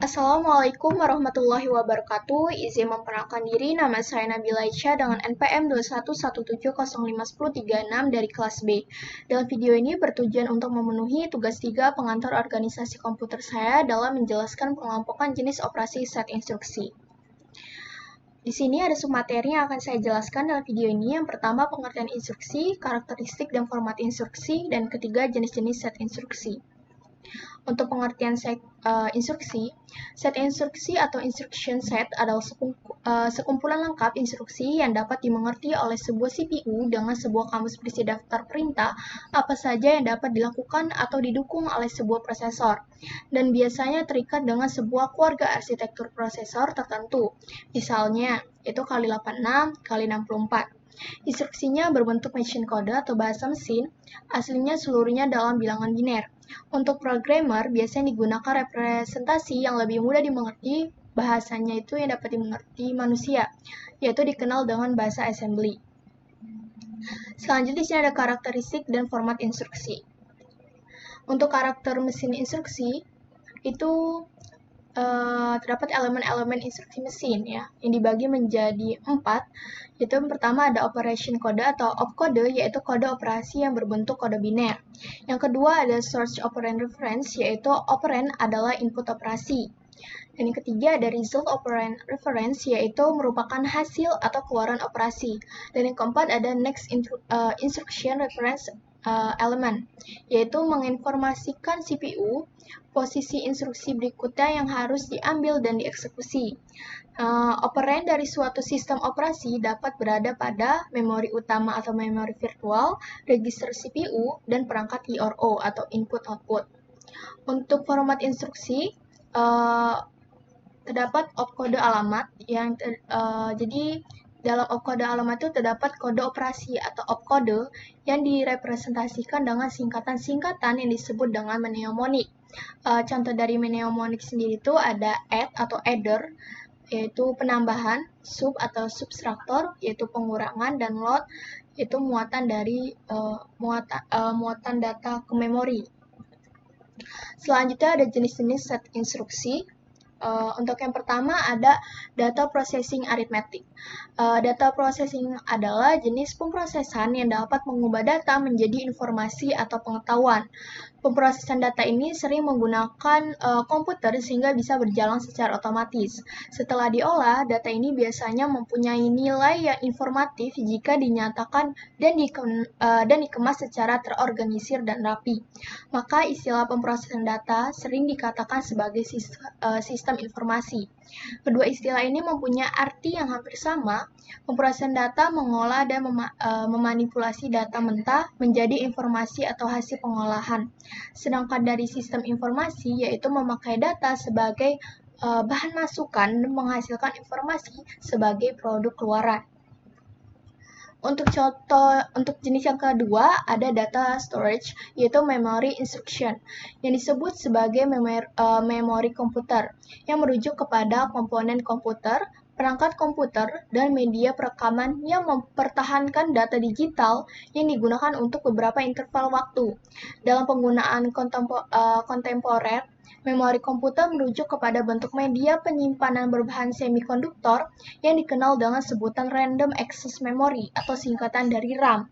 Assalamualaikum warahmatullahi wabarakatuh. Izin memperkenalkan diri, nama saya Nabila Aisyah dengan NPM 211705136 dari kelas B. Dalam video ini bertujuan untuk memenuhi tugas 3 pengantar organisasi komputer saya dalam menjelaskan pengelompokan jenis operasi set instruksi. Di sini ada submateri yang akan saya jelaskan dalam video ini. Yang pertama, pengertian instruksi, karakteristik dan format instruksi, dan ketiga, jenis-jenis set instruksi. Untuk pengertian set instruksi atau instruction set adalah sekumpulan lengkap instruksi yang dapat dimengerti oleh sebuah CPU dengan sebuah kamus berisi daftar perintah apa saja yang dapat dilakukan atau didukung oleh sebuah prosesor, dan biasanya terikat dengan sebuah keluarga arsitektur prosesor tertentu, misalnya itu kali 86 kali 64. Instruksinya berbentuk machine code atau bahasa mesin, aslinya seluruhnya dalam bilangan biner. Untuk programmer, biasanya digunakan representasi yang lebih mudah dimengerti, bahasanya itu yang dapat dimengerti manusia, yaitu dikenal dengan bahasa assembly. Selanjutnya, di sini ada karakteristik dan format instruksi. Untuk karakter mesin instruksi, itu terdapat elemen-elemen instruksi mesin ya, yang dibagi menjadi 4, yaitu yang pertama ada operation code atau opcode, yaitu kode operasi yang berbentuk kode biner. Yang kedua ada source operand reference, yaitu operand adalah input operasi. Dan yang ketiga ada result operand reference, yaitu merupakan hasil atau keluaran operasi. Dan yang keempat ada next instruction reference elemen, yaitu menginformasikan CPU posisi instruksi berikutnya yang harus diambil dan dieksekusi. Operand dari suatu sistem operasi dapat berada pada memori utama atau memori virtual, register CPU, dan perangkat IRO atau input-output. Untuk format instruksi, terdapat opkode alamat jadi dalam opkode alamat itu terdapat kode operasi atau opkode yang direpresentasikan dengan singkatan-singkatan yang disebut dengan mnemonik. Contoh dari mnemonik sendiri itu ada add atau adder, yaitu penambahan, sub atau subtraktor, yaitu pengurangan, dan load, yaitu muatan data ke memori. Selanjutnya ada jenis-jenis set instruksi. Untuk yang pertama ada data processing arithmetic. Data processing adalah jenis pemrosesan yang dapat mengubah data menjadi informasi atau pengetahuan. Pemrosesan data ini sering menggunakan komputer sehingga bisa berjalan secara otomatis. Setelah diolah, data ini biasanya mempunyai nilai yang informatif jika dinyatakan dan dikemas secara terorganisir dan rapi. Maka istilah pemrosesan data sering dikatakan sebagai sistem informasi. Kedua istilah ini mempunyai arti yang hampir sama. Pemrosesan data mengolah dan memanipulasi data mentah menjadi informasi atau hasil pengolahan. Sedangkan dari sistem informasi, yaitu memakai data sebagai bahan masukan dan menghasilkan informasi sebagai produk keluaran. Untuk jenis yang kedua ada data storage, yaitu memory instruction, yang disebut sebagai memori komputer, yang merujuk kepada komponen komputer, perangkat komputer, dan media perekaman yang mempertahankan data digital yang digunakan untuk beberapa interval waktu. Dalam penggunaan kontemporer, memori komputer merujuk kepada bentuk media penyimpanan berbahan semikonduktor yang dikenal dengan sebutan random access memory atau singkatan dari RAM.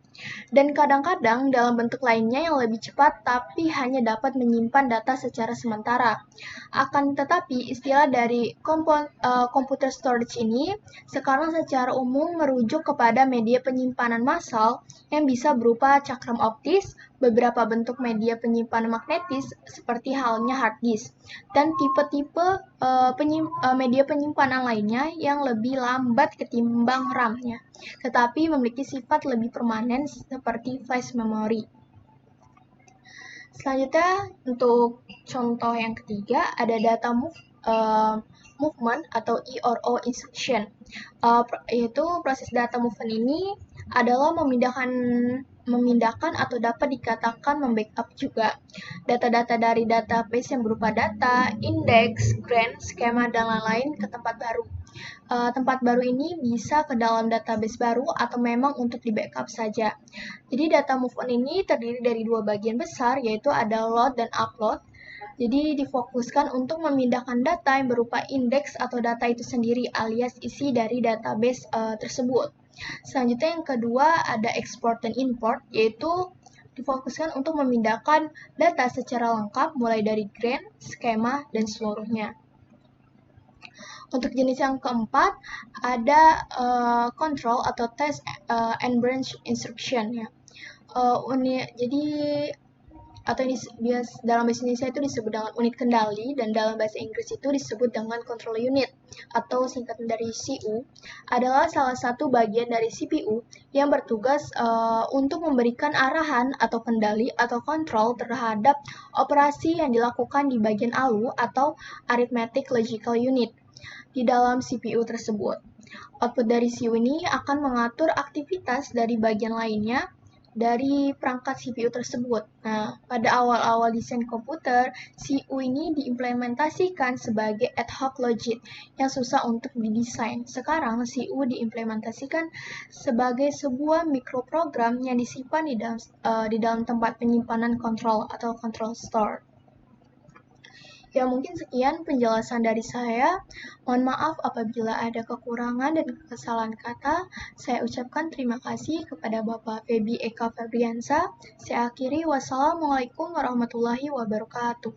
Dan kadang-kadang dalam bentuk lainnya yang lebih cepat tapi hanya dapat menyimpan data secara sementara. Akan tetapi istilah dari computer storage ini sekarang secara umum merujuk kepada media penyimpanan massal yang bisa berupa cakram optis, beberapa bentuk media penyimpanan magnetis seperti halnya hard disk, dan tipe-tipe media penyimpanan lainnya yang lebih lambat ketimbang RAM-nya, tetapi memiliki sifat lebih permanen seperti flash memory. Selanjutnya, untuk contoh yang ketiga, ada data movement atau IRO instruction, yaitu proses data movement ini adalah memindahkan atau dapat dikatakan membackup juga data-data dari database yang berupa data, indeks, grant, skema, dan lain-lain ke tempat baru. Tempat baru ini bisa ke dalam database baru atau memang untuk di backup saja. Jadi data move on ini terdiri dari dua bagian besar, yaitu ada load dan upload. Jadi difokuskan untuk memindahkan data yang berupa indeks atau data itu sendiri alias isi dari database tersebut. Selanjutnya yang kedua ada export dan import, yaitu difokuskan untuk memindahkan data secara lengkap mulai dari grain, skema, dan seluruhnya. Untuk jenis yang keempat ada control atau test and branch instruction ya. Jadi atau dalam bahasa Indonesia itu disebut dengan unit kendali dan dalam bahasa Inggris itu disebut dengan control unit atau singkatan dari CU, adalah salah satu bagian dari CPU yang bertugas untuk memberikan arahan atau kendali atau kontrol terhadap operasi yang dilakukan di bagian ALU atau arithmetic logical unit di dalam CPU tersebut. Output dari CU ini akan mengatur aktivitas dari bagian lainnya dari perangkat CPU tersebut. Nah, pada awal-awal desain komputer, CU ini diimplementasikan sebagai ad hoc logic yang susah untuk didesain. Sekarang, CU diimplementasikan sebagai sebuah mikroprogram yang disimpan di dalam tempat penyimpanan kontrol atau control store. Ya, mungkin sekian penjelasan dari saya. Mohon maaf apabila ada kekurangan dan kesalahan kata. Saya ucapkan terima kasih kepada Bapak Febi Eka Febriansa. Saya akhiri, wassalamualaikum warahmatullahi wabarakatuh.